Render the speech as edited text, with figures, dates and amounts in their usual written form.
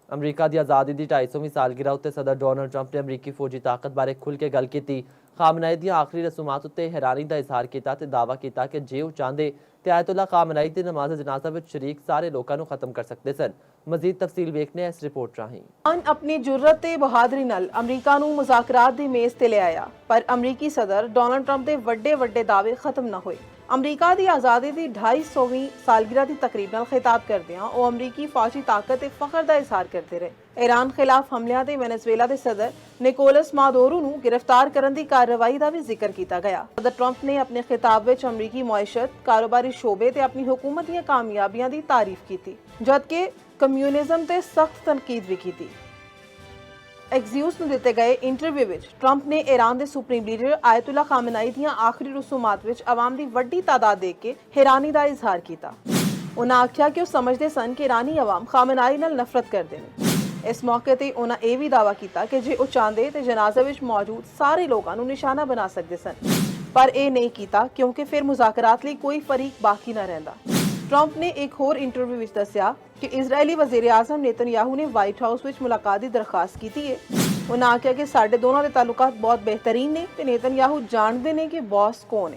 अमरीका की आज़ादी की 250वीं सालगिरह उत्ते सदर डोनाल्ड ट्रंप ने अमरीकी फौजी ताकत बारे खुल के गल की। खामनाई दी आखिरी रसूमात उत्ते हैरानी का इजहार किया ते दावा किया कि जे वो चाहते तो आयतुल्ला खामनाई की नमाज जनाजा में शरीक सारे लोगों को खत्म कर सकते सन। मजीद तफसील वेखने इस रिपोर्ट राही। अपनी जुर्रत ते बहादरी नाल अमरीका नूं मुज़ाकरात दी मेज़ ते ले आया, पर अमरीकी सदर डोनाल्ड ट्रंप दे वड्डे वड्डे दावे खत्म ना होए। अमरीका की आज़ादी की 250वीं सालगिरह की तकरीब नाल खिताब करदियां वो अमरीकी फौजी ताकत ते फखर का इजहार करते रहे। ईरान खिलाफ हमलियां ते वेनेजुएला के सदर निकोलस मादुरो नूं गिरफ्तार करन दी कार्रवाई का भी जिक्र किया गया। सदर ट्रंप ने अपने खिताब विच अमरीकी मुआशरत, कारोबारी शोबे ते अपनी हुकूमत दी कामयाबियां दी तारीफ की, जबकि कम्यूनिज्म ते सख्त तनकीद भी की। एक्सियोस ਨੂੰ ਦਿੱਤੇ ਗਏ ਇੰਟਰਵਿਊ ਵਿੱਚ ਟਰੰਪ ਨੇ ईरान ਦੇ ਸੁਪਰੀਮ ਲੀਡਰ ਆਇਤੁल्ला ਖਾਮਨਾਈ ਦੀਆਂ ਆਖਰੀ ਰਸੂਮਾਤ ਵਿੱਚ ਆਵਾਮ ਦੀ ਵੱਡੀ ਤਾਦਾਦ ਦੇਖ ਕੇ ਹੈਰਾਨੀ ਦਾ ਇਜ਼ਹਾਰ ਕੀਤਾ। ਉਹਨਾਂ ਆਖਿਆ ਕਿ ਉਹ ਸਮਝਦੇ ਸਨ ਕਿ ईरानी ਆਵਾਮ ਖਾਮਨਾਈ ਨਾਲ ਨਫ਼ਰਤ ਕਰਦੇ ਨੇ। ਇਸ ਮੌਕੇ ਤੇ ਉਹਨਾਂ ਇਹ ਵੀ ਦਾਅਵਾ ਕੀਤਾ ਕਿ ਜੇ ਉਹ ਚਾਹੁੰਦੇ ਤੇ ਜਨਾਜ਼ੇ ਵਿੱਚ ਮੌਜੂਦ ਸਾਰੇ ਲੋਕਾਂ ਨੂੰ ਨਿਸ਼ਾਨਾ ਬਣਾ ਸਕਦੇ ਸਨ, ਪਰ ਇਹ ਨਹੀਂ ਕੀਤਾ ਕਿਉਂਕਿ ਫਿਰ ਮੁਜ਼ਾਕਰਾਤ ਲਈ ਕੋਈ ਫਰੀਕ ਬਾਕੀ ਨਾ ਰਹਿੰਦਾ। ट्रंप ने एक होर इंटरव्यू में दस्या कि इजरायली वज़ीर आज़म नेतन्याहू ने व्हाइट हाउस में मुलाकात की दरखास्त की है। उन्होंने आख्या कि साडे दोनों के ताल्लुकात बहुत बेहतरीन ने ते नेतन्याहू जानते हैं कि बॉस कौन है।